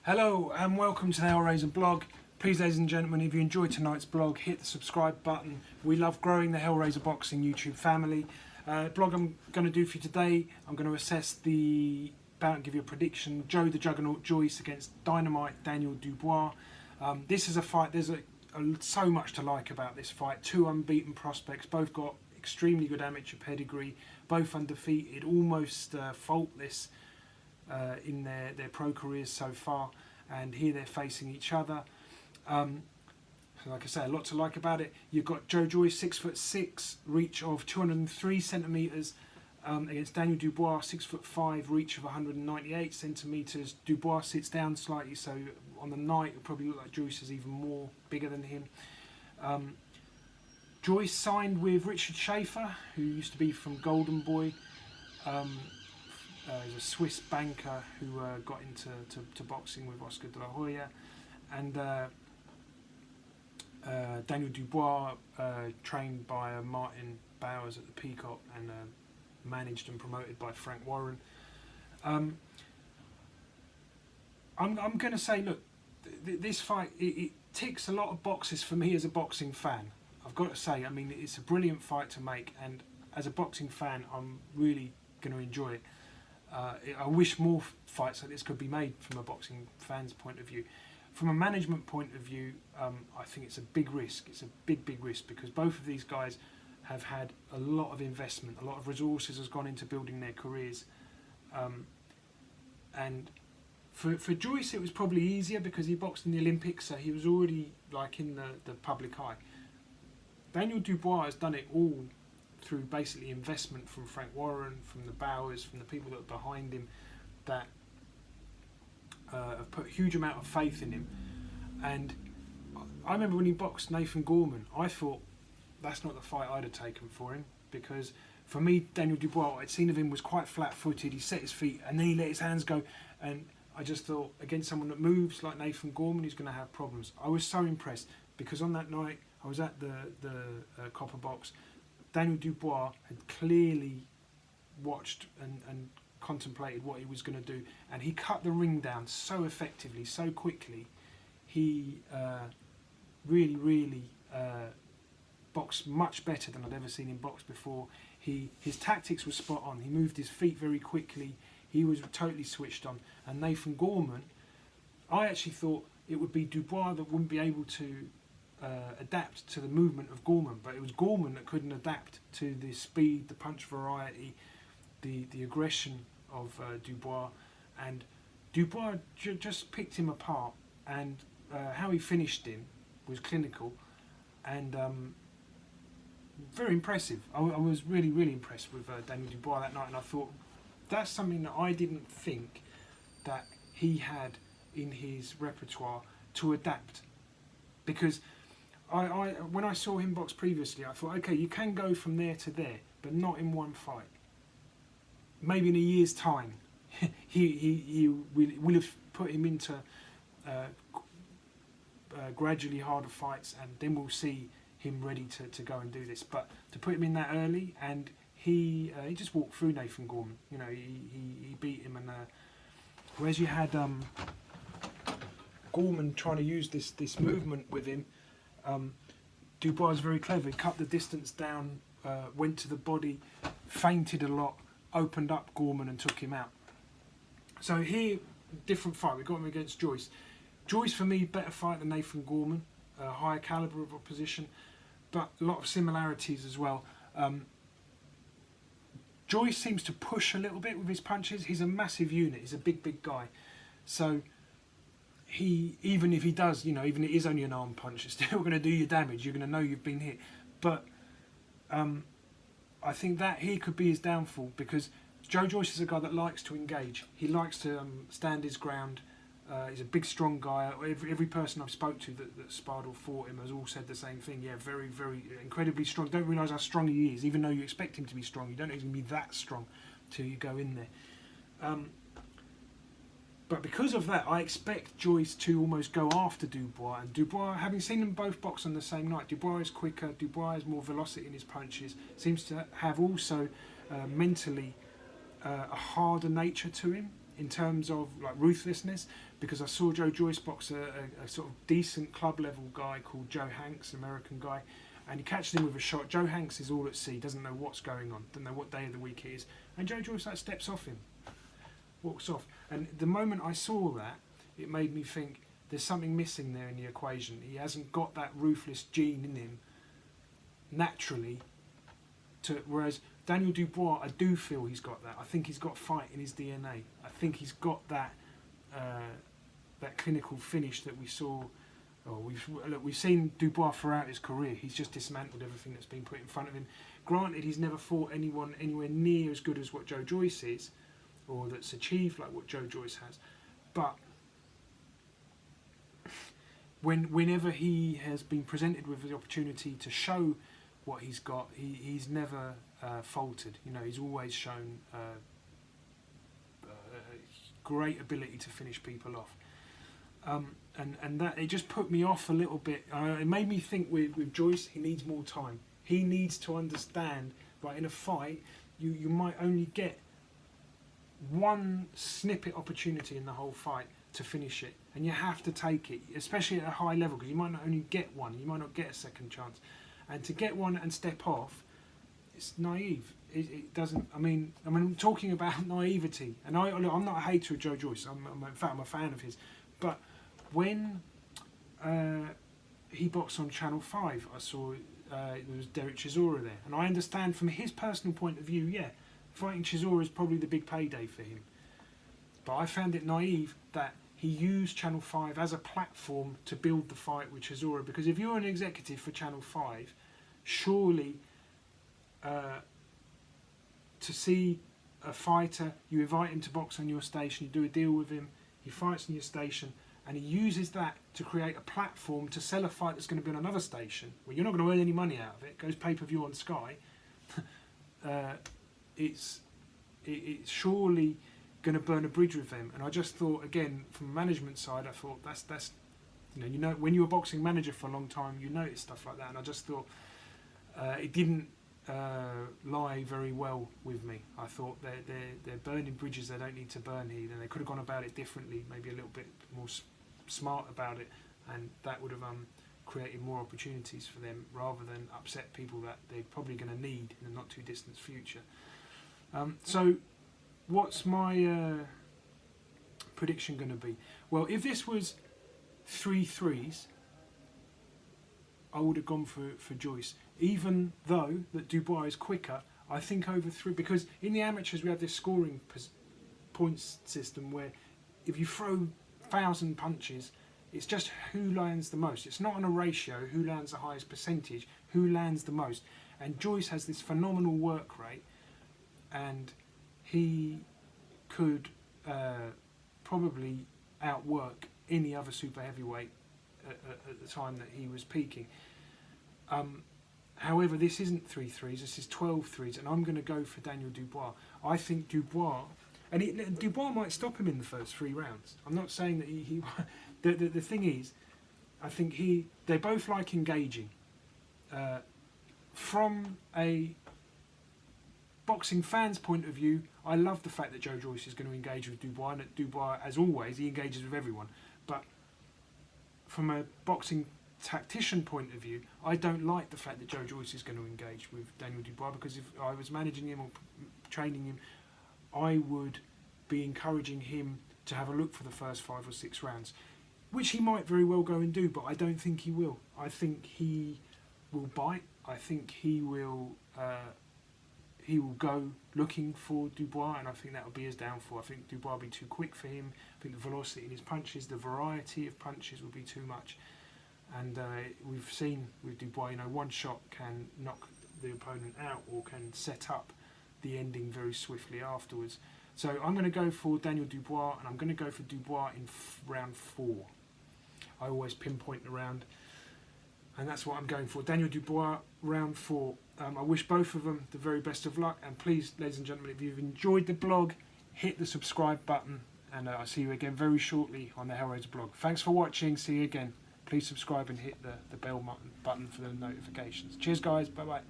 Hello and welcome to the Hellraiser blog. Please, ladies and gentlemen, if you enjoyed tonight's blog, hit the subscribe button. We love growing the Hellraiser Boxing YouTube family. Blog I'm going to do for you today, I'm going to assess bout and give you a prediction, Joe the Juggernaught Joyce against Dynamite Daniel Dubois. This is a fight, there's so much to like about this fight. Two unbeaten prospects, both got extremely good amateur pedigree, both undefeated, almost faultless in their pro careers so far, and here they're facing each other. Like I say, a lot to like about it. You've got Joe Joyce, 6'6", reach of 203 centimetres, against Daniel Dubois, 6'5", reach of 198 centimetres. Dubois sits down slightly, so on the night it'll probably look like Joyce is even more bigger than him. Joyce signed with Richard Schaefer, who used to be from Golden Boy. He's a Swiss banker who got into boxing with Oscar de la Hoya, and Daniel Dubois, trained by Martin Bowers at the Peacock and managed and promoted by Frank Warren. I'm going to say, look, this fight, it ticks a lot of boxes for me as a boxing fan. I've got to say, I mean, it's a brilliant fight to make, and as a boxing fan, I'm really going to enjoy it. I wish more fights like this could be made from a boxing fan's point of view. From a management point of view, I think it's a big risk. It's a big risk because both of these guys have had a lot of investment, a lot of resources has gone into building their careers. And for Joyce, it was probably easier because he boxed in the Olympics, so he was already like in the public eye. Daniel Dubois has done it all through basically investment from Frank Warren, from the Bowers, from the people that are behind him, that have put a huge amount of faith in him. And I remember when he boxed Nathan Gorman, I thought that's not the fight I'd have taken for him, because for me, Daniel Dubois, what I'd seen of him was quite flat-footed. He set his feet and then he let his hands go, and I just thought, against someone that moves like Nathan Gorman, he's going to have problems. I was so impressed because on that night I was at the Copper Box. Daniel Dubois had clearly watched and contemplated what he was going to do, and he cut the ring down so effectively, so quickly. He really boxed much better than I'd ever seen him box before. His tactics were spot on. He moved his feet very quickly. He was totally switched on. And Nathan Gorman, I actually thought it would be Dubois that wouldn't be able to adapt to the movement of Gorman, but it was Gorman that couldn't adapt to the speed, the punch variety, the aggression of Dubois, and Dubois just picked him apart, and how he finished him was clinical and very impressive. I was really impressed with Daniel Dubois that night, and I thought that's something that I didn't think that he had in his repertoire to adapt, because when I saw him box previously, I thought, okay, you can go from there to there, but not in one fight. Maybe in a year's time, he will have put him into gradually harder fights, and then we'll see him ready to go and do this. But to put him in that early, and he just walked through Nathan Gorman. You know, he beat him, and whereas you had Gorman trying to use this movement with him. Dubois was very clever. He cut the distance down, went to the body, feinted a lot, opened up Gorman and took him out. So here, different fight. We got him against Joyce. Joyce, for me, better fight than Nathan Gorman. Higher calibre of opposition, but a lot of similarities as well. Joyce seems to push a little bit with his punches. He's a massive unit. He's a big guy. So even if he does, you know, even if it is only an arm punch, it's still going to do you damage. You're going to know you've been hit. But I think that he could be his downfall, because Joe Joyce is a guy that likes to engage. He likes to stand his ground. He's a big, strong guy. Every person I've spoke to that sparred or fought him has all said the same thing. Yeah, very incredibly strong. Don't realise how strong he is, even though you expect him to be strong. You don't know he's going to be that strong till you go in there. But because of that, I expect Joyce to almost go after Dubois. And Dubois, having seen them both box on the same night, Dubois is quicker, Dubois has more velocity in his punches, seems to have also mentally a harder nature to him in terms of like ruthlessness. because I saw Joe Joyce box a sort of decent club level guy called Joe Hanks, an American guy, and he catches him with a shot. Joe Hanks is all at sea, doesn't know what's going on, doesn't know what day of the week it is, and Joe Joyce steps off him, walks off. And the moment I saw that, it made me think there's something missing there in the equation. He hasn't got that ruthless gene in him naturally. Whereas Daniel Dubois, I do feel he's got that. I think he's got fight in his DNA. I think he's got that that clinical finish that we saw. We've seen Dubois throughout his career. He's just dismantled everything that's been put in front of him. Granted, he's never fought anyone anywhere near as good as what Joe Joyce is, or that's achieved like what Joe Joyce has. But whenever he has been presented with the opportunity to show what he's got, he's never faltered. You know, he's always shown great ability to finish people off. And that it just put me off a little bit. It made me think with Joyce, he needs more time. He needs to understand, right, in a fight, you might only get one snippet opportunity in the whole fight to finish it, and you have to take it, especially at a high level, because you might not only get one, you might not get a second chance. And to get one and step off, it's naive. It doesn't. I mean, talking about naivety, and I'm not a hater of Joe Joyce. In fact, I'm a fan of his. But when he boxed on Channel 5, I saw there was Derek Chisora there, and I understand from his personal point of view, yeah, fighting Chisora is probably the big payday for him. But I found it naive that he used Channel 5 as a platform to build the fight with Chisora, because if you're an executive for Channel 5, surely to see a fighter, you invite him to box on your station, you do a deal with him, he fights on your station, and he uses that to create a platform to sell a fight that's going to be on another station, where you're not going to earn any money out of it, goes pay-per-view on Sky, it's surely going to burn a bridge with them. And I just thought, again, from a management side, I thought that's you know when you're a boxing manager for a long time, you notice stuff like that, and I just thought it didn't lie very well with me. I thought they're burning bridges they don't need to burn here, and they could have gone about it differently, maybe a little bit more smart about it, and that would have created more opportunities for them, rather than upset people that they're probably going to need in the not too distant future. So what's my prediction going to be? Well, if this was 3-3s, I would have gone for Joyce. Even though that Dubois is quicker, I think over 3, because in the amateurs we have this scoring points system where if you throw 1,000 punches, it's just who lands the most. It's not on a ratio, who lands the highest percentage, who lands the most. And Joyce has this phenomenal work rate, and he could probably outwork any other super heavyweight at the time that he was peaking. However, this isn't 3-3s, this is 12-3s, and I'm going to go for Daniel Dubois. I think Dubois, and Dubois might stop him in the first 3 rounds. I'm not saying that he the thing is, I think they both like engaging. From a boxing fan's point of view, I love the fact that Joe Joyce is going to engage with Dubois, and that Dubois, as always, he engages with everyone. But from a boxing tactician point of view, I don't like the fact that Joe Joyce is going to engage with Daniel Dubois, because if I was managing him or training him, I would be encouraging him to have a look for the first 5 or 6 rounds, which he might very well go and do, but I don't think he will. I think he will bite. I think he will go looking for Dubois, and I think that will be his downfall. I think Dubois will be too quick for him. I think the velocity in his punches, the variety of punches will be too much. And we've seen with Dubois, one shot can knock the opponent out or can set up the ending very swiftly afterwards. So I'm going to go for Daniel Dubois, and I'm going to go for Dubois in round 4. I always pinpoint the round, and that's what I'm going for. Daniel Dubois, round 4. I wish both of them the very best of luck, and please, ladies and gentlemen, if you've enjoyed the blog, hit the subscribe button, and I'll see you again very shortly on the Hellraiser blog. Thanks for watching. See you again. Please subscribe and hit the bell button for the notifications. Cheers, guys. Bye-bye.